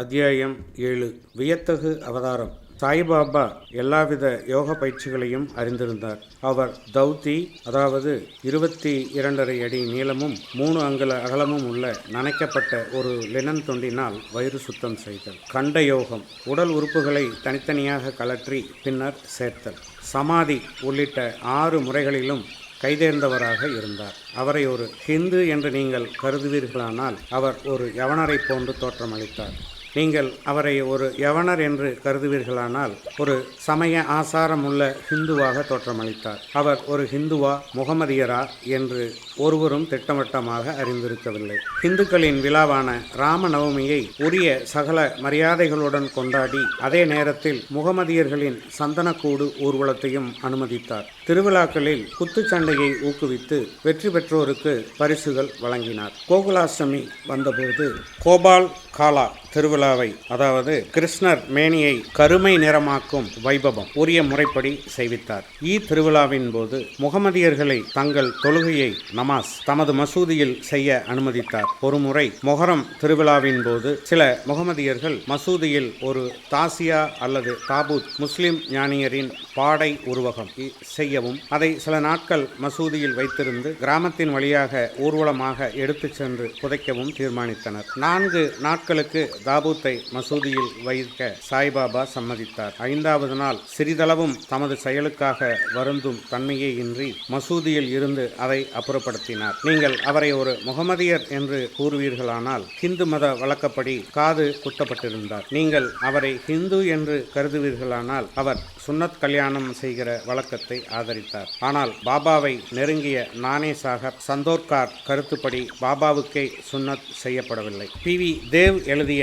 அத்தியாயம் 7. வியத்தகு அவதாரம். சாய்பாபா எல்லாவித யோக பயிற்சிகளையும் அறிந்திருந்தார். அவர் தௌத்தி, அதாவது 22.5 அடி நீளமும் 3 அங்குல அகலமும் உள்ள நனைக்கப்பட்ட ஒரு லினன் துண்டினால் வயிறு சுத்தம் செய்தல். கண்ட யோகம், உடல் உறுப்புகளை தனித்தனியாக கலற்றி பின்னர் சேர்த்தல். சமாதி உள்ளிட்ட 6 முறைகளிலும் கைதேர்ந்தவராக இருந்தார். அவரை ஒரு ஹிந்து என்று நீங்கள் கருதுவீர்களானால் அவர் ஒரு யவனரை போன்று தோற்றமளித்தார். நீங்கள் அவரை ஒரு யவனர் என்று கருதுவீர்களானால் ஒரு சமய ஆசாரமுள்ள ஹிந்துவாக தோற்றமளித்தார். அவர் ஒரு ஹிந்துவா முகமதியரா என்று ஒருவரும் திட்டவட்டமாக அறிந்திருக்கவில்லை. இந்துக்களின் விழாவான ராமநவமியை உரிய சகல மரியாதைகளுடன் கொண்டாடி அதே நேரத்தில் முகமதியர்களின் சந்தனக்கூடு ஊர்வலத்தையும் அனுமதித்தார். திருவிழாக்களில் குத்துச்சண்டையை ஊக்குவித்து வெற்றி பெற்றோருக்கு பரிசுகள் வழங்கினார். கோகுலாஷ்டமி வந்தபோது கோபால் காலா திருவிழாவை, அதாவது கிருஷ்ணர் மேனியை கருமை நிறமாக்கும் வைபவம் உரிய முறைப்படி செய்வித்தார். திருவிழாவின் போது முகமதியர்களை தங்கள் தொழுகையை நமாஸ் தமது மசூதியில் செய்ய அனுமதித்தார். ஒருமுறை மொஹரம் திருவிழாவின் போது சில முகமதியர்கள் மசூதியில் ஒரு தாசியா அல்லது தாபூத் முஸ்லிம் ஞானியரின் பாடை உருவகம் செய்யவும் அதை சில நாட்கள் மசூதியில் வைத்திருந்து கிராமத்தின் வழியாக ஊர்வலமாக எடுத்துச் சென்று புதைக்கவும் தீர்மானித்தனர். 4 நாட்களுக்கு தாபூத்தை மசூதியில் வைக்க சாய்பாபா சம்மதித்தார். 5வது நாள் சிறிதளவும் தமது செயலுக்காக வருந்தும் தன்மையே இன்றி மசூதியில் இருந்து அதை அப்புறப்படுத்தினார். நீங்கள் அவரை ஒரு முகமதியர் என்று கூறுவீர்களானால் ஹிந்து மத வழக்கப்படி காது குத்தப்பட்டிருந்தார். நீங்கள் அவரை ஹிந்து என்று கருதுவீர்களானால் அவர் சுன்னத் கல்யாணம் செய்கிற வழக்கத்தை ஆதரித்தார். ஆனால் பாபாவை நெருங்கிய நானே சாஹப் சந்தோர்கார் கருத்துப்படி பாபாவுக்கே சுன்னத் செய்யப்படவில்லை. PV தேவ் எழுதிய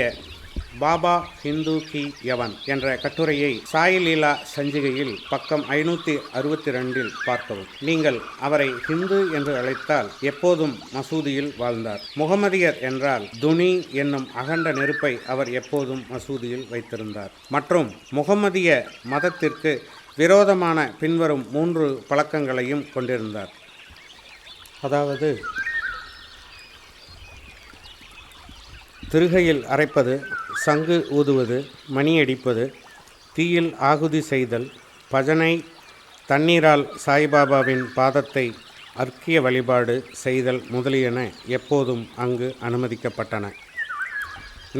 பாபா ஹிந்து கி யவன் என்ற கட்டுரையை சாய் லீலா சஞ்சிகையில் பக்கம் 562 பார்க்கவும். நீங்கள் அவரை ஹிந்து என்று அழைத்தால் எப்போதும் மசூதியில் வாழ்ந்தார். முகமதியர் என்றால் துனி என்னும் அகண்ட நெருப்பை அவர் எப்போதும் மசூதியில் வைத்திருந்தார். மற்றும் முகமதிய மதத்திற்கு விரோதமான பின்வரும் 3 பழக்கங்களையும் கொண்டிருந்தார். அதாவது திருகையில் அரைப்பது, சங்கு ஊதுவது, மணியடிப்பது, தீயில் ஆகுதி செய்தல், பஜனை, தண்ணீரால் சாய்பாபாவின் பாதத்தை அர்க்கிய வழிபாடு செய்தல் முதலியன எப்போதும் அங்கு அனுமதிக்கப்பட்டன.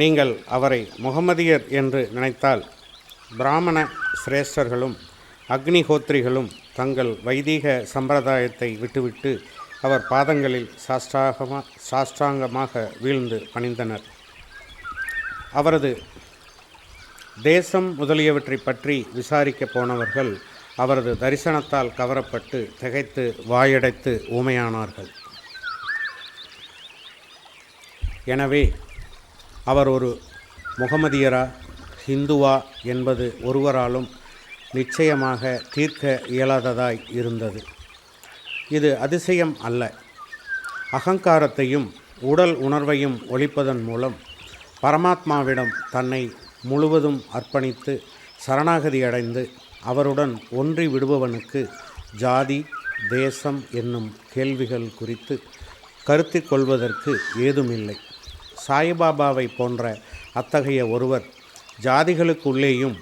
நீங்கள் அவரை முகமதியர் என்று நினைத்தால் பிராமண சிரேஷ்டர்களும் அக்னிஹோத்ரிகளும் தங்கள் வைதீக சம்பிரதாயத்தை விட்டுவிட்டு அவர் பாதங்களில் சாஷ்டாங்கமாக வீழ்ந்து பணிந்தனர். அவரது தேசம் முதலியவற்றை பற்றி விசாரிக்க போனவர்கள் அவரது தரிசனத்தால் கவரப்பட்டு திகைத்து வாயடைத்து ஊமையானார்கள். எனவே அவர் ஒரு முகமதியரா ஹிந்துவா என்பது ஒருவராலும் நிச்சயமாக தீர்க்க இயலாததாய் இருந்தது. இது அதிசயம் அல்ல. அகங்காரத்தையும் உடல் உணர்வையும் ஒழிப்பதன் மூலம் பரமாத்மாவிடம் தன்னை முழுவதும் அர்ப்பணித்து சரணாகதி அடைந்து அவருடன் ஒன்றி விடுபவனுக்கு ஜாதி, தேசம் என்னும் கேள்விகள் குறித்து கருத்தில் கொள்வதற்கு ஏதுமில்லை. சாய்பாபாவை போன்ற அத்தகைய ஒருவர் ஜாதிகளுக்குள்ளேயும்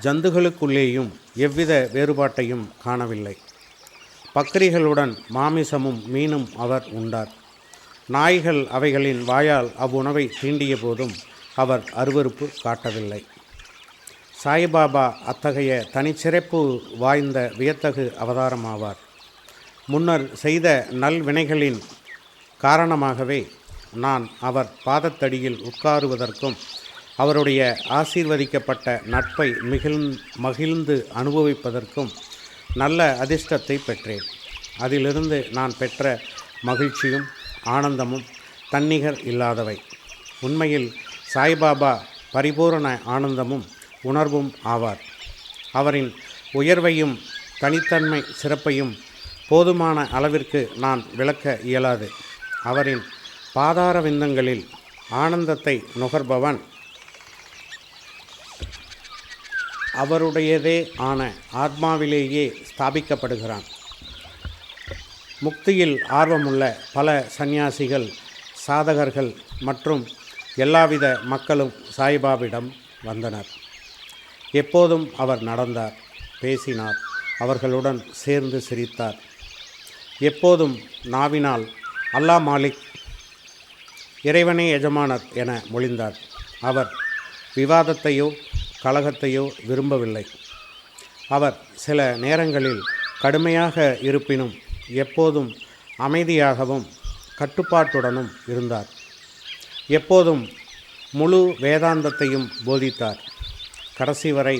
ஜந்துகளுக்குள்ளேயும் எவ்வித வேறுபாட்டையும் காணவில்லை. பக்ரிகளுடன் மாமிசமும் மீனும் அவர் உண்டார். நாய்கள் அவைகளின் வாயால் அவ்வுணவை தீண்டிய போதும் அவர் அருவருப்பு காட்டவில்லை. சாய்பாபா அத்தகைய தனிச்சிறப்பு வாய்ந்த வியத்தகு அவதாரமாவார். முன்னர் செய்த நல்வினைகளின் காரணமாகவே நான் அவர் பாதத்தடியில் உட்காருவதற்கும் அவருடைய ஆசீர்வதிக்கப்பட்ட நட்பை மகிழ்ந்து அனுபவிப்பதற்கும் நல்ல அதிர்ஷ்டத்தை பெற்றேன். அதிலிருந்து நான் பெற்ற மகிழ்ச்சியும் ஆனந்தமும் தன்னிகர் இல்லாதவை. உண்மையில் சாய்பாபா பரிபூரண ஆனந்தமும் உணர்வும் ஆவார். அவரின் உயர்வையும் தனித்தன்மை சிறப்பையும் போதுமான அளவிற்கு நான் விளக்க இயலாது. அவரின் பாதார விந்தங்களில் ஆனந்தத்தை நுகர்பவன் அவருடையதே ஆன ஆத்மாவிலேயே ஸ்தாபிக்கப்படுகிறான். முக்தியில் ஆர்வமுள்ள பல சந்நியாசிகள், சாதகர்கள் மற்றும் எல்லாவித மக்களும் சாய்பாபாவிடம் வந்தனர். எப்போதும் அவர் நடந்தார், பேசினார், அவர்களுடன் சேர்ந்து சிரித்தார். எப்போதும் நாவினால் அல்லாஹ் மாலிக், இறைவனே எஜமானர் என மொழிந்தார். அவர் விவாதத்தையோ கலகத்தையோ விரும்பவில்லை. அவர் சில நேரங்களில் கடுமையாக இருப்பினும் எப்போதும் அமைதியாகவும் கட்டுப்பாட்டுடனும் இருந்தார். எப்போதும் முழு வேதாந்தத்தையும் போதித்தார். கடைசி வரை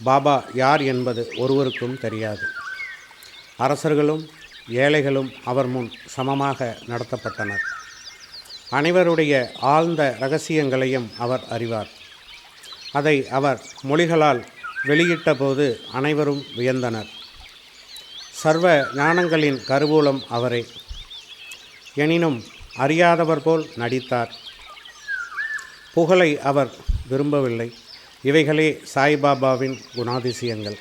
பாபா யார் என்பது ஒருவருக்கும் தெரியாது. அரசர்களும் ஏழைகளும் அவர் முன் சமமாக நடத்தப்பட்டனர். அனைவருடைய ஆழ்ந்த இரகசியங்களையும் அவர் அறிவார். அதை அவர் மொழிகளால் வெளியிட்டபோது அனைவரும் வியந்தனர். சர்வ ஞானங்களின் கருவூலம் அவரே. எனினும் அறியாதவர் போல் நடித்தார். புகழை அவர் விரும்பவில்லை. இவைகளே சாய்பாபாவின் குணாதிசயங்கள்.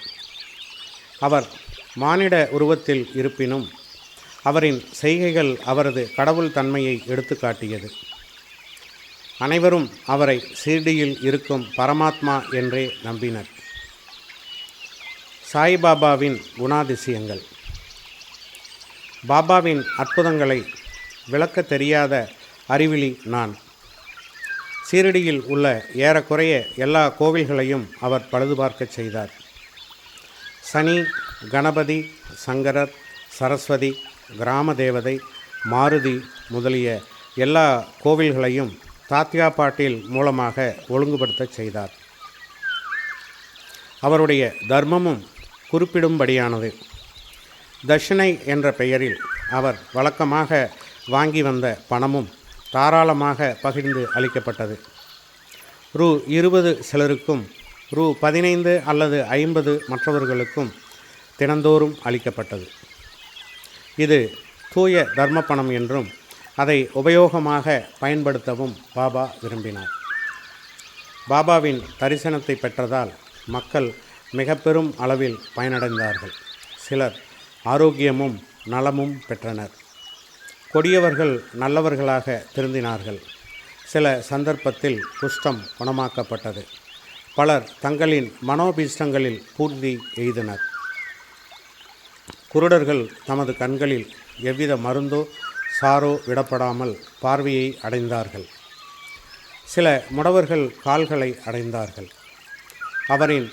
அவர் மானிட உருவத்தில் இருப்பினும் அவரின் செய்கைகள் அவரது கடவுள் தன்மையை எடுத்து காட்டியது. அனைவரும் அவரை ஷிர்டியில் இருக்கும் பரமாத்மா என்றே நம்பினர். சாய்பாபாவின் குணாதிசயங்கள். பாபாவின் அற்புதங்களை விளக்க தெரியாத அறிவிலி நான். ஷிர்டியில் உள்ள ஏறக்குறைய எல்லா கோவில்களையும் அவர் பழுதுபார்க்கச் செய்தார். சனி, கணபதி, சங்கரர், சரஸ்வதி, கிராம தேவதை, மாருதி முதலிய எல்லா கோவில்களையும் தாத்யா பாட்டீல் மூலமாக ஒழுங்குபடுத்தச் செய்தார். அவருடைய தர்மமும் குறிப்பிடும்படியானது. தட்சிணை என்ற பெயரில் அவர் வழக்கமாக வாங்கி வந்த பணமும் தாராளமாக பகிர்ந்து அளிக்கப்பட்டது. ரூ 20 சிலருக்கும் ரூ 15 அல்லது 50 மற்றவர்களுக்கும் தினந்தோறும் அளிக்கப்பட்டது. இது தூய தர்ம பணம் என்றும் அதை உபயோகமாக பயன்படுத்தவும் பாபா விரும்பினார். பாபாவின் தரிசனத்தை பெற்றதால் மக்கள் மிக பெரும் அளவில் பயனடைந்தார்கள். சிலர் ஆரோக்கியமும் நலமும் பெற்றனர். கொடியவர்கள் நல்லவர்களாக திருந்தினார்கள். சில சந்தர்ப்பத்தில் குஷ்டம் குணமாக்கப்பட்டது. பலர் தங்களின் மனோபீஷ்டங்களில் பூர்த்தி எய்தினர். குருடர்கள் தமது கண்களில் எவ்வித மருந்தோ சாரோ விடப்படாமல் பார்வையை அடைந்தார்கள். சில முடவர்கள் கால்களை அடைந்தார்கள். அவரின்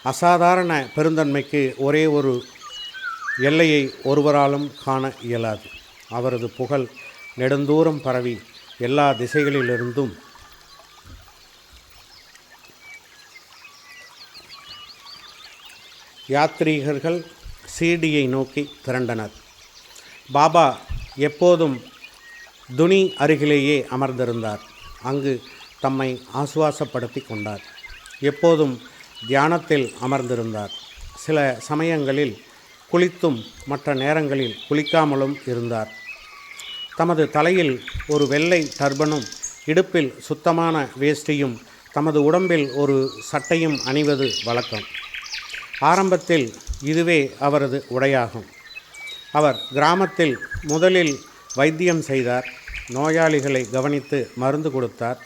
அசாதாரண பெருந்தன்மைக்கு ஒரே ஒரு எல்லையை ஒருவராலும் காண இயலாது. அவரது புகழ் நெடுந்தூரம் பரவி எல்லா திசைகளிலிருந்தும் யாத்ரீகர்கள் ஷிர்டியை நோக்கி திரண்டனர். பாபா எப்போதும் துனி அருகிலேயே அமர்ந்திருந்தார். அங்கு தம்மை ஆசுவாசப்படுத்தி கொண்டார். எப்போதும் தியானத்தில் அமர்ந்திருந்தார். சில சமயங்களில் குளித்தும் மற்ற நேரங்களில் குளிக்காமலும் இருந்தார். தமது தலையில் ஒரு வெள்ளை டர்பனும் இடுப்பில் சுத்தமான வேஷ்டியும் தமது உடம்பில் ஒரு சட்டையும் அணிவது வழக்கம். ஆரம்பத்தில் இதுவே அவரது உடையாகும். அவர் கிராமத்தில் முதலில் வைத்தியம் செய்தார். நோயாளிகளை கவனித்து மருந்து கொடுத்தார்.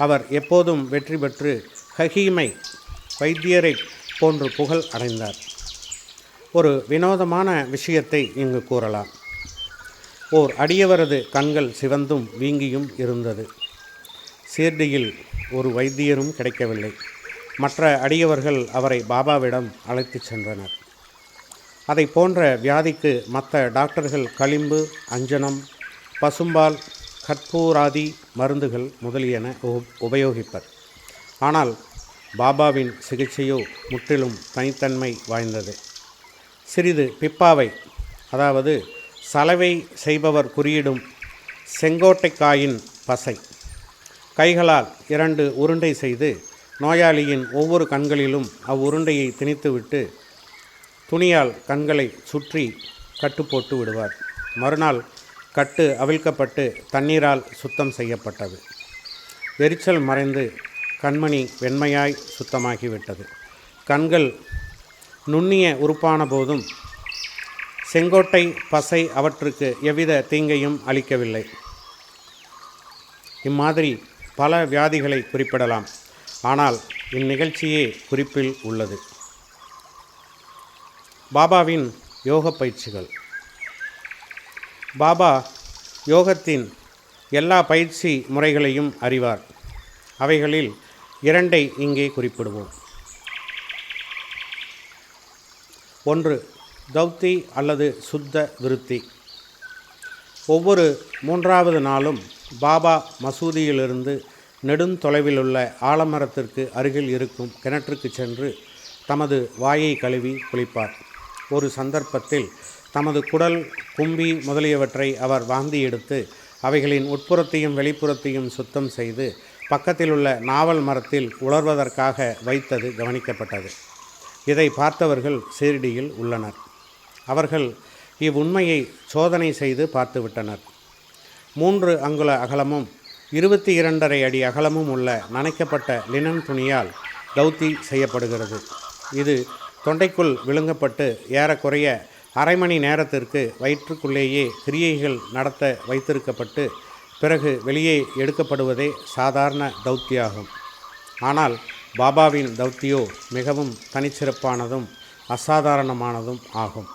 அவர் எப்போதும் வெற்றி பெற்று ஹகீமை, வைத்தியரை போன்று புகழ் அடைந்தார். ஒரு வினோதமான விஷயத்தை இங்கு கூறலாம். ஓர் அடியவரது கண்கள் சிவந்தும் வீங்கியும் இருந்தது. ஷிர்டியில் ஒரு வைத்தியரும் கிடைக்கவில்லை. மற்ற அடியவர்கள் அவரை பாபாவிடம் அழைத்து சென்றனர். அதை போன்ற வியாதிக்கு மற்ற டாக்டர்கள் களிம்பு, அஞ்சனம், பசும்பால், கற்பூராதி மருந்துகள் முதலியன உபயோகிப்பர். ஆனால் பாபாவின் சிகிச்சையோ முற்றிலும் தனித்தன்மை வாய்ந்தது. சிறிது பிப்பாவை, அதாவது சலவை செய்பவர் குறியிடும் செங்கோட்டைக்காயின் பசை, கைகளால் 2 உருண்டை செய்து நோயாளியின் ஒவ்வொரு கண்களிலும் அவ்வுருண்டையை திணித்துவிட்டு துணியால் கண்களை சுற்றி கட்டு போட்டு விடுவார். மறுநாள் கட்டு அவிழ்க்கப்பட்டு தண்ணீரால் சுத்தம் செய்யப்பட்டது. எரிச்சல் மறைந்து கண்மணி வெண்மையாய் சுத்தமாகிவிட்டது. கண்கள் நுண்ணிய உறுப்பான போதும் செங்கோட்டை பசை அவற்றுக்கு எவ்வித தீங்கையும் அளிக்கவில்லை. இம்மாதிரி பல வியாதிகளை குறிப்பிடலாம். ஆனால் இந்நிகழ்ச்சியே குறிப்பில் உள்ளது. பாபாவின் யோக பயிற்சிகள். பாபா யோகத்தின் எல்லா பயிற்சி முறைகளையும் அறிவார். அவைகளில் 2 இங்கே குறிப்பிடுவோம். 1. தௌத்தி அல்லது சுத்த விருத்தி. ஒவ்வொரு 3வது நாளும் பாபா மசூதியிலிருந்து நெடுந்தொலைவிலுள்ள ஆலமரத்திற்கு அருகில் இருக்கும் கிணற்றுக்கு சென்று தமது வாயை கழுவி குளிப்பார். ஒரு சந்தர்ப்பத்தில் தமது குடல், கும்பி முதலியவற்றை அவர் வாந்தி எடுத்து அவைகளின் உட்புறத்தையும் வெளிப்புறத்தையும் சுத்தம் செய்து பக்கத்திலுள்ள நாவல் மரத்தில் உலர்வதற்காக வைத்தது கவனிக்கப்பட்டது. இதை பார்த்தவர்கள் ஷீரடியில் உள்ளனர். அவர்கள் இவ்வுண்மையை சோதனை செய்து பார்த்துவிட்டனர். 3 அங்குல அகலமும் 22.5 அடி அகலமும் உள்ள நனைக்கப்பட்ட லினன் துணியால் தௌத்தி செய்யப்படுகிறது. இது தொண்டைக்குள் விழுங்கப்பட்டு ஏறக்குறைய அரை மணி நேரத்திற்கு வயிற்றுக்குள்ளேயே கிரியைகள் நடத்த வைத்திருக்கப்பட்டு பிறகு வெளியே எடுக்கப்படுவதே சாதாரண தௌத்தியாகும். ஆனால் பாபாவின் தௌத்தியோ மிகவும் தனிச்சிறப்பானதும் அசாதாரணமானதும் ஆகும்.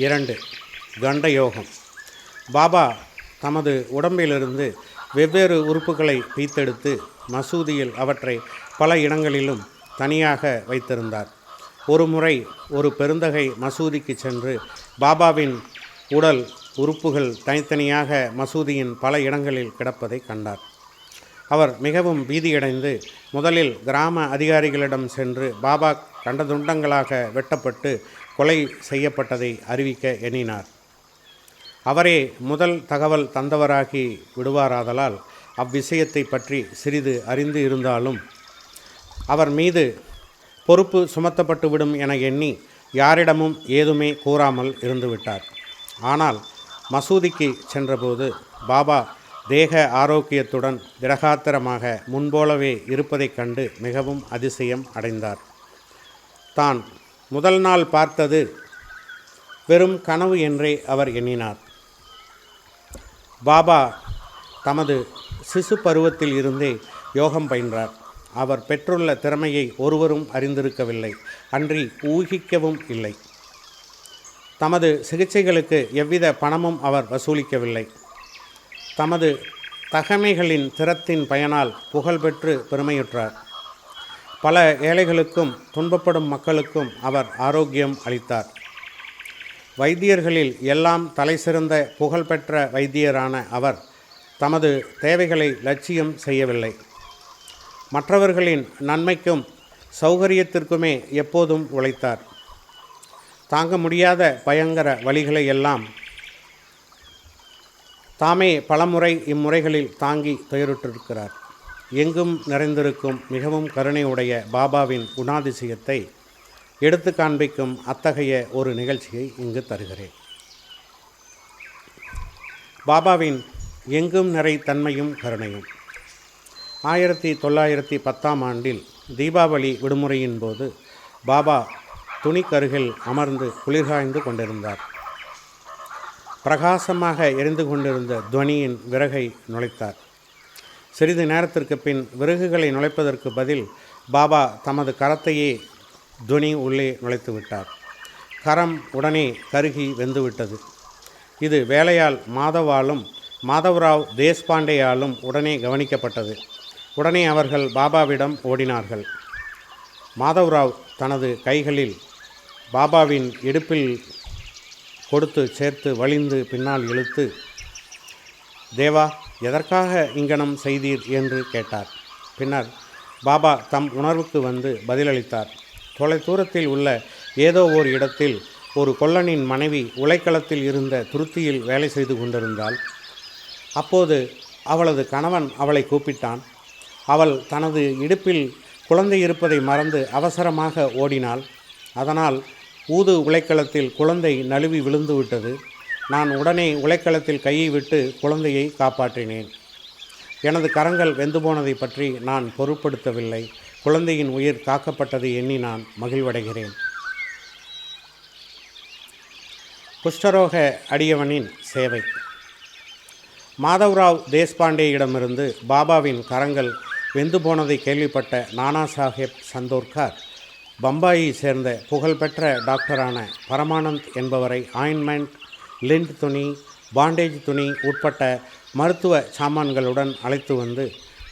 2. கண்ட யோகம். பாபா தமது உடம்பிலிருந்து வெவ்வேறு உறுப்புகளை பிய்த்தெடுத்து மசூதியில் அவற்றை பல இடங்களிலும் தனியாக வைத்திருந்தார். ஒரு முறை ஒரு பெருந்தகை மசூதிக்கு சென்று பாபாவின் உடல் உறுப்புகள் தனித்தனியாக மசூதியின் பல இடங்களில் கிடப்பதை கண்டார். அவர் மிகவும் பீதியடைந்து முதலில் கிராம அதிகாரிகளிடம் சென்று பாபா கண்டதுண்டங்களாக வெட்டப்பட்டு கொலை செய்யப்பட்டதை அறிவிக்க எண்ணினார். அவரே முதல் தகவல் தந்தவராகி விடுவாராதலால் அவ்விஷயத்தை பற்றி சிறிது அறிந்து இருந்தாலும் அவர் மீது பொறுப்பு சுமத்தப்பட்டுவிடும் என எண்ணி யாரிடமும் ஏதுமே கூறாமல் இருந்துவிட்டார். ஆனால் மசூதிக்கு சென்றபோது பாபா தேக ஆரோக்கியத்துடன் திடகாத்திரமாக முன்போலவே இருப்பதைக் கண்டு மிகவும் அதிசயம் அடைந்தார். தான் முதல் நாள் பார்த்தது வெறும் கனவு என்றே அவர் எண்ணினார். பாபா தமது சிசு பருவத்தில் இருந்தே யோகம் பயின்றார். அவர் பெற்றுள்ள திறமையை ஒருவரும் அறிந்திருக்கவில்லை, அன்றி ஊகிக்கவும் இல்லை. தமது சிகிச்சைகளுக்கு எவ்வித பணமும் அவர் வசூலிக்கவில்லை. தமது தகமைகளின் திறத்தின் பயனால் புகழ்பெற்று பெருமையுற்றார். பல ஏழைகளுக்கும் துன்பப்படும் மக்களுக்கும் அவர் ஆரோக்கியம் அளித்தார். வைத்தியர்களில் எல்லாம் தலைசிறந்த புகழ்பெற்ற வைத்தியரான அவர் தமது தேவைகளை லட்சியம் செய்யவில்லை. மற்றவர்களின் நன்மைக்கும் சௌகரியத்திற்குமே எப்போதும் உழைத்தார். தாங்க முடியாத பயங்கர வழிகளை எல்லாம் தாமே பலமுறை இம்முறைகளில் தாங்கி துயருற்றிருக்கிறார். எங்கும் நிறைந்திருக்கும் மிகவும் கருணையுடைய பாபாவின் குணாதிசயத்தை எடுத்து காண்பிக்கும் அத்தகைய ஒரு நிகழ்ச்சியை இங்கு தருகிறேன். பாபாவின் எங்கும் நிறை தன்மையும் கருணையும். 1910ஆம் ஆண்டில் தீபாவளி விடுமுறையின் போது பாபா துணிக்கருகில் அமர்ந்து குளிர்காய்ந்து கொண்டிருந்தார். பிரகாசமாக எரிந்து கொண்டிருந்த துவனியின் விறகை நுழைத்தார். சிறிது நேரத்திற்கு பின் விறகுகளை நுழைப்பதற்கு பதில் பாபா தமது கரத்தையே துவனி உள்ளே நுழைத்து விட்டார். கரம் உடனே கருகி வெந்துவிட்டது. இது வேலையால் மாதவாலும் மாதவராவ் தேஷ்பாண்டேயாலும் உடனே கவனிக்கப்பட்டது. உடனே அவர்கள் பாபாவிடம் ஓடினார்கள். மாதவராவ் தனது கைகளில் பாபாவின் இடுப்பில் கொடுத்து சேர்த்து வலிந்து பின்னால் இழுத்து, தேவா, எதற்காக இங்கனம் செய்தீர் என்று கேட்டார். பின்னர் பாபா தம் உணர்வுக்கு வந்து பதிலளித்தார். தொலை தூரத்தில் உள்ள ஏதோ ஓர் இடத்தில் ஒரு கொல்லனின் மனைவி உலைக்களத்தில் இருந்த துருத்தியில் வேலை செய்து கொண்டிருந்தாள். அப்போது அவளது கணவன் அவளை கூப்பிட்டான். அவள் தனது இடுப்பில் குழந்தை இருப்பதை மறந்து அவசரமாக ஓடினாள். அதனால் ஊது உலைக்களத்தில் குழந்தை நழுவி விழுந்துவிட்டது. நான் உடனே உலைக்களத்தில் கையை விட்டு குழந்தையை காப்பாற்றினேன். எனது கரங்கள் வெந்து போனதை பற்றி நான் பொருட்படுத்தவில்லை. குழந்தையின் உயிர் காக்கப்பட்டதை எண்ணி நான் மகிழ்வடைகிறேன். குஷ்டரோக அடியவனின் சேவை. மாதவ்ராவ் தேஷ்பாண்டேயிடமிருந்து பாபாவின் கரங்கள் வெந்து போனதை கேள்விப்பட்ட நானா சாஹேப் சந்தோர்கர் பம்பாயை சேர்ந்த புகழ்பெற்ற டாக்டரான பரமானந்த் என்பவரை ஆயின்மெண்ட், லிண்ட் துணி, பாண்டேஜ் துணி உட்பட்ட மருத்துவ சாமான்களுடன் அழைத்து வந்து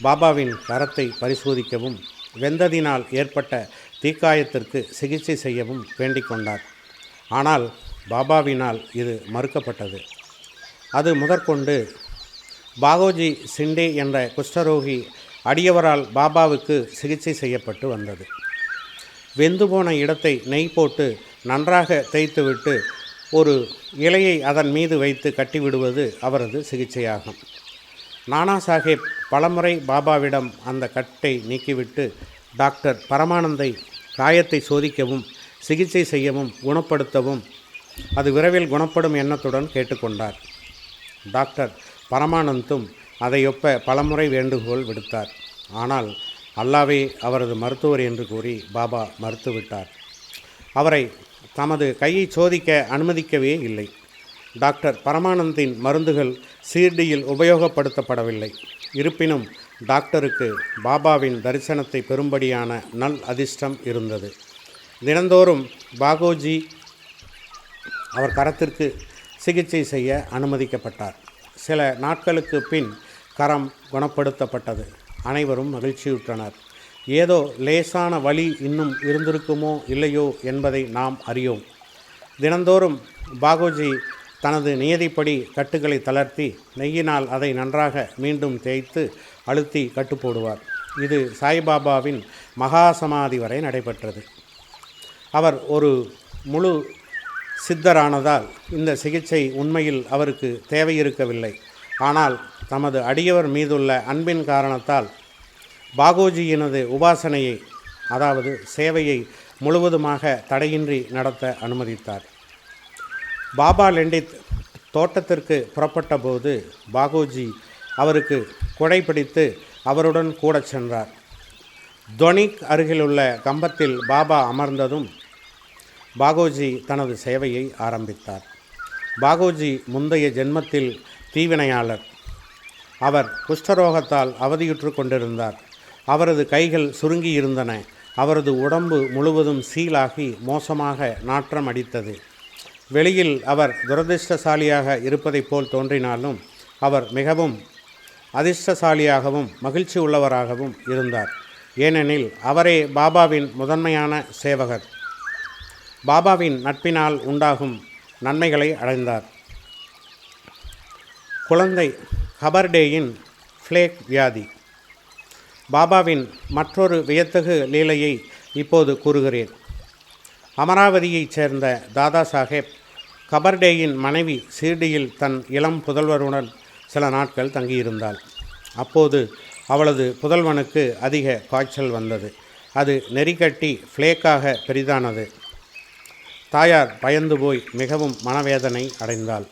பாபாவின் கரத்தை பரிசோதிக்கவும் வெந்ததினால் ஏற்பட்ட தீக்காயத்திற்கு சிகிச்சை செய்யவும் வேண்டிக் கொண்டார். ஆனால் பாபாவினால் இது மறுக்கப்பட்டது. அது முதற்கொண்டு பாகோஜி சிண்டே என்ற குஷ்டரோகி அடியவரால் பாபாவுக்கு சிகிச்சை செய்யப்பட்டு வந்தது. வெந்து போன இடத்தை நெய் போட்டு நன்றாக தேய்த்துவிட்டு ஒரு இலையை அதன் மீது வைத்து கட்டிவிடுவது அவரது சிகிச்சையாகும். நானா சாஹேப் பலமுறை பாபாவிடம் அந்த கட்டை நீக்கிவிட்டு டாக்டர் பரமானந்தை காயத்தை சோதிக்கவும் சிகிச்சை செய்யவும் குணப்படுத்தவும் அது விரைவில் குணப்படும் எண்ணத்துடன் கேட்டுக்கொண்டார். டாக்டர் பரமானந்தும் அதையொப்ப பலமுறை வேண்டுகோள் விடுத்தார். ஆனால் அல்லாவே அவரது மருத்துவர் என்று கூறி பாபா மறுத்துவிட்டார். அவரை தமது கையை சோதிக்க அனுமதிக்கவே இல்லை. டாக்டர் பரமானந்தின் மருந்துகள் சீர்டியில் உபயோகப்படுத்தப்படவில்லை. இருப்பினும் டாக்டருக்கு பாபாவின் தரிசனத்தை பெறும்படியான நல் அதிர்ஷ்டம் இருந்தது. தினந்தோறும் பாகோஜி அவர் கரத்திற்கு சிகிச்சை செய்ய அனுமதிக்கப்பட்டார். சில நாட்களுக்கு பின் கரம் குணப்படுத்தப்பட்டது. அனைவரும் மகிழ்ச்சியுற்றனர். ஏதோ லேசான வலி இன்னும் இருந்திருக்குமோ இல்லையோ என்பதை நாம் அறியோம். தினந்தோறும் பாகோஜி தனது நியதிப்படி கட்டுகளை தளர்த்தி நெய்யினால் அதை நன்றாக மீண்டும் தேய்த்து அழுத்தி கட்டு போடுவார். இது சாய்பாபாவின் மகாசமாதி வரை நடைபெற்றது. அவர் ஒரு முழு சித்தரானதால் இந்த சிகிச்சை உண்மையில் அவருக்கு தேவையிருக்கவில்லை. ஆனால் தமது அடியவர் மீதுள்ள அன்பின் காரணத்தால் பாகோஜியினது உபாசனையை அதாவது சேவையை முழுவதுமாக தடையின்றி நடத்த அனுமதித்தார். பாபா லெண்டித் தோட்டத்திற்கு புறப்பட்ட போது பாகோஜி அவருக்கு குடை பிடித்து அவருடன் கூட சென்றார். தொனிக் அருகிலுள்ள கம்பத்தில் பாபா அமர்ந்ததும் பாகோஜி தனது சேவையை ஆரம்பித்தார். பாகோஜி முந்தைய ஜென்மத்தில் தீவினையாளர். அவர் குஷ்டரோகத்தால் அவதியுற்று கொண்டிருந்தார். அவரது கைகள் சுருங்கி இருந்தன. அவரது உடம்பு முழுவதும் சீலாகி மோசமாக நாற்றம் அடித்தது. வெளியில் அவர் துரதிர்ஷ்டசாலியாக இருப்பதைப் போல் தோன்றினாலும் அவர் மிகவும் அதிர்ஷ்டசாலியாகவும் மகிழ்ச்சி உள்ளவராகவும் இருந்தார். ஏனெனில் அவரே பாபாவின் முதன்மையான சேவகர். பாபாவின் நட்பினால் உண்டாகும் நன்மைகளை அடைந்தார். குழந்தை ஹபர்டேயின் ஃப்ளேக் வியாதி. பாபாவின் மற்றொரு வியத்தகு லீலையை இப்போது கூறுகிறேன். அமராவதியைச் சேர்ந்த தாதா சாஹேப் கபர்டேயின் மனைவி சீர்டியில் தன் இளம் புதல்வருடன் சில நாட்கள் தங்கியிருந்தாள். அப்போது அவளது புதல்வனுக்கு அதிக காய்ச்சல் வந்தது. அது நெறிக்கட்டி ஃப்ளேக்காக பெரிதானது. தாயார் பயந்து போய் மிகவும் மனவேதனை அடைந்தாள்.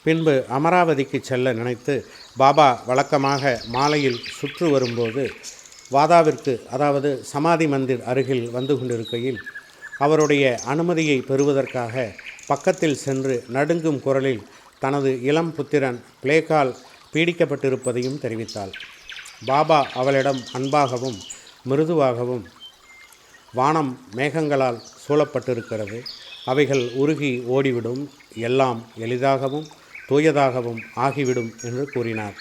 பின்பு அமராவதிக்கு செல்ல நினைத்து பாபா வழக்கமாக மாலையில் சுற்று வரும்போது வாதாவிற்கு அதாவது சமாதி மந்திர் அருகில் வந்து கொண்டிருக்கையில் அவருடைய அனுமதியை பெறுவதற்காக பக்கத்தில் சென்று நடுங்கும் குரலில் தனது இளம் புத்திரன் பிளேக்கால் பீடிக்கப்பட்டிருப்பதையும் தெரிவித்தாள். பாபா அவளிடம் அன்பாகவும் மிருதுவாகவும், வானம் மேகங்களால் சூழப்பட்டிருக்கிறது, அவைகள் உருகி ஓடிவிடும், எல்லாம் எளிதாகவும் தூயதாகவும் ஆகிவிடும் என்று கூறினார்.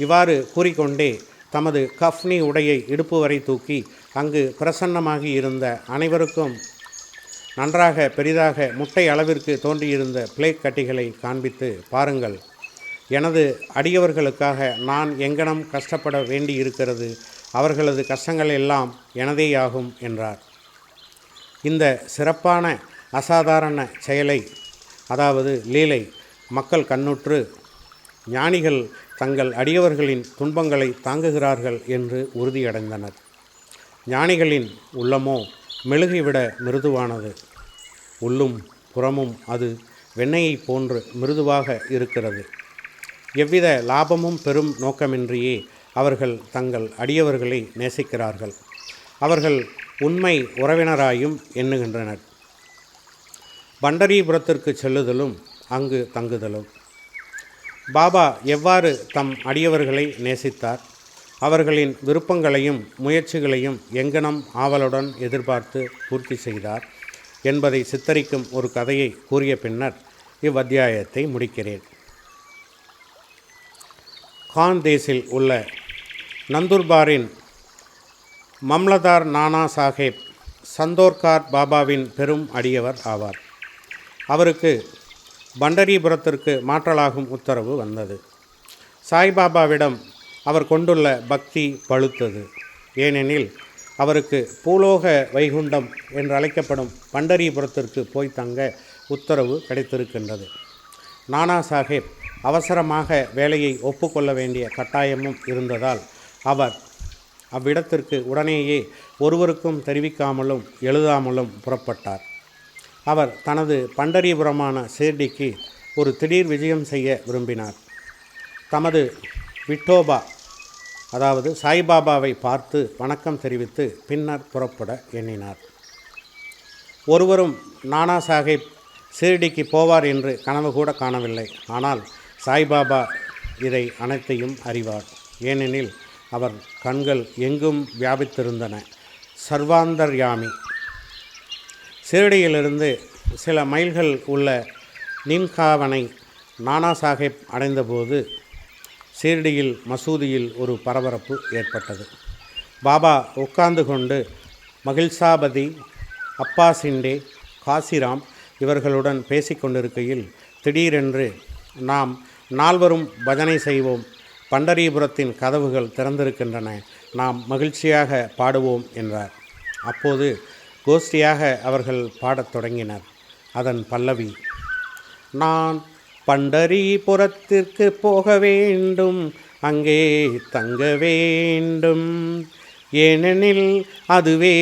இவ்வாறு கூறிக்கொண்டே தமது கஃப்னி உடையை இடுப்பு வரை தூக்கி அங்கு பிரசன்னமாகி இருந்த அனைவருக்கும் நன்றாக பெரிதாக முட்டை அளவிற்கு தோன்றியிருந்த பிளேக் கட்டிகளை காண்பித்து, பாருங்கள், எனது அடியவர்களுக்காக நான் எங்கனம் கஷ்டப்பட வேண்டி இருக்கிறது, அவர்களது கஷ்டங்கள் எல்லாம் எனதேயாகும் என்றார். இந்த சிறப்பான அசாதாரண செயலை அதாவது லீலை மக்கள் கண்ணுற்று ஞானிகள் தங்கள் அடியவர்களின் துன்பங்களை தாங்குகிறார்கள் என்று உறுதியடைந்தனர். ஞானிகளின் உள்ளமோ மெழுகைவிட மிருதுவானது. உள்ளும் புறமும் அது வெண்ணெயைப் போன்று மிருதுவாக இருக்கிறது. எவ்வித லாபமும் பெரும் நோக்கமின்றியே அவர்கள் தங்கள் அடியவர்களை நேசிக்கிறார்கள். அவர்கள் உண்மை உறவினராயும் எண்ணுகின்றனர். பண்டரிபுரத்திற்கு செல்லுதலும் அங்கு தங்குதலும். பாபா எவ்வாறு தம் அடியவர்களை நேசித்தார், அவர்களின் விருப்பங்களையும் முயற்சிகளையும் எங்கனம் ஆவலுடன் எதிர்பார்த்து பூர்த்தி செய்தார் என்பதை சித்தரிக்கும் ஒரு கதையை கூறிய பின்னர் இவ்வத்தியாயத்தை முடிக்கிறேன். காந்தேசில் உள்ள நந்துர்பாரின் மம்லதார் நானா சாஹேப் சந்தோர்கார் பாபாவின் பெரும் அடியவர் ஆவார். அவருக்கு பண்டரிபுரத்திற்கு மாற்றலாகும் உத்தரவு வந்தது. சாய்பாபாவிடம் அவர் கொண்டுள்ள பக்தி பழுத்தது. ஏனெனில் அவருக்கு பூலோக வைகுண்டம் என்று அழைக்கப்படும் பண்டரிபுரத்திற்கு போய் தங்க உத்தரவு கிடைத்திருக்கின்றது. நானா சாஹேப் அவசரமாக வேலையை ஒப்புக்கொள்ள வேண்டிய கட்டாயமும் இருந்ததால் அவர் அவ்விடத்திற்கு உடனேயே ஒருவருக்கும் தெரிவிக்காமலும் எழுதாமலும் புறப்பட்டார். அவர் தனது பண்டரிபுரமான ஷிர்டிக்கு ஒரு திடீர் விஜயம் செய்ய விரும்பினார். தமது விட்டோபா அதாவது சாய்பாபாவை பார்த்து வணக்கம் தெரிவித்து பின்னர் புறப்பட எண்ணினார். ஒருவரும் நானா சாஹேப் ஷிர்டிக்கு போவார் என்று கனவு கூட காணவில்லை. ஆனால் சாய்பாபா இதை அனைத்தையும் அறிவார். ஏனெனில் அவர் கண்கள் எங்கும் வியாபித்திருந்தன. சர்வாந்தர்யாமி. ஷிர்டியிலிருந்து சில மைல்கள் உள்ள நிம்காவனை நானா சாஹேப் அடைந்தபோது ஷிர்டியில் மசூதியில் ஒரு பரபரப்பு ஏற்பட்டது. பாபா உட்கார்ந்து கொண்டு மகிழ்சாபதி, அப்பா சிண்டே, காசிராம் இவர்களுடன் பேசிக்கொண்டிருக்கையில் திடீரென்று, நாம் நால்வரும் பஜனை செய்வோம், பண்டரிபுரத்தின் கதவுகள் திறந்திருக்கின்றன, நாம் மகிழ்ச்சியாக பாடுவோம் என்றார். அப்போது கோஷ்டியாக அவர்கள் பாடத் தொடங்கினர். அதன் பல்லவி, நான் பண்டரிபுரத்திற்கு போக வேண்டும், அங்கே தங்க வேண்டும், ஏனெனில் அதுவே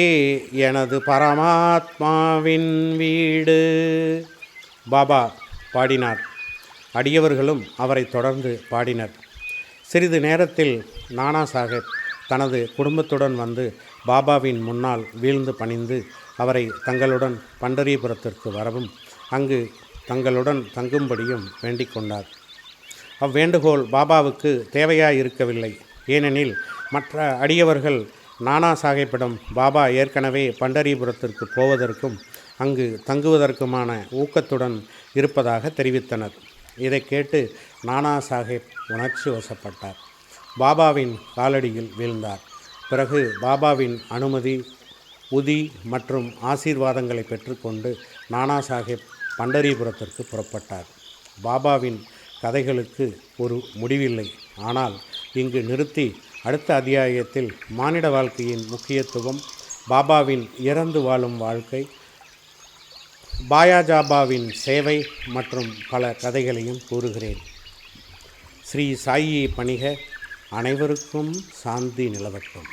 எனது பரமாத்மாவின் வீடு. பாபா பாடினார். அடியவர்களும் அவரை தொடர்ந்து பாடினர். சிறிது நேரத்தில் நானா சாஹேப் தனது குடும்பத்துடன் வந்து பாபாவின் முன்னால் வீழ்ந்து பணிந்து அவரை தங்களுடன் பண்டரிபுரத்திற்கு வரவும் அங்கு தங்களுடன் தங்கும்படியும் வேண்டிக் கொண்டார். அவ்வேண்டுகோள் பாபாவுக்கு தேவையாயிருக்கவில்லை. ஏனெனில் மற்ற அடியவர்கள் நானா சாஹேப்பிடம் பாபா ஏற்கனவே பண்டரிபுரத்திற்கு போவதற்கும் அங்கு தங்குவதற்குமான ஊக்கத்துடன் இருப்பதாக தெரிவித்தனர். இதை கேட்டு நானா சாஹேப் உணர்ச்சி வசப்பட்டார். பாபாவின் காலடியில் வீழ்ந்தார். பிறகு பாபாவின் அனுமதி, உதி மற்றும் ஆசீர்வாதங்களை பெற்றுக்கொண்டு நானா சாஹேப் பண்டரிபுரத்திற்கு புறப்பட்டார். பாபாவின் கதைகளுக்கு ஒரு முடிவில்லை. ஆனால் இங்கு நிறுத்தி அடுத்த அத்தியாயத்தில் மானிட வாழ்க்கையின் முக்கியத்துவம், பாபாவின் இறந்து வாழும் வாழ்க்கை, பாயாஜாபாவின் சேவை மற்றும் பல கதைகளையும் கூறுகிறேன். ஸ்ரீ சாயி பணிக. அனைவருக்கும் சாந்தி நிலவட்டும்.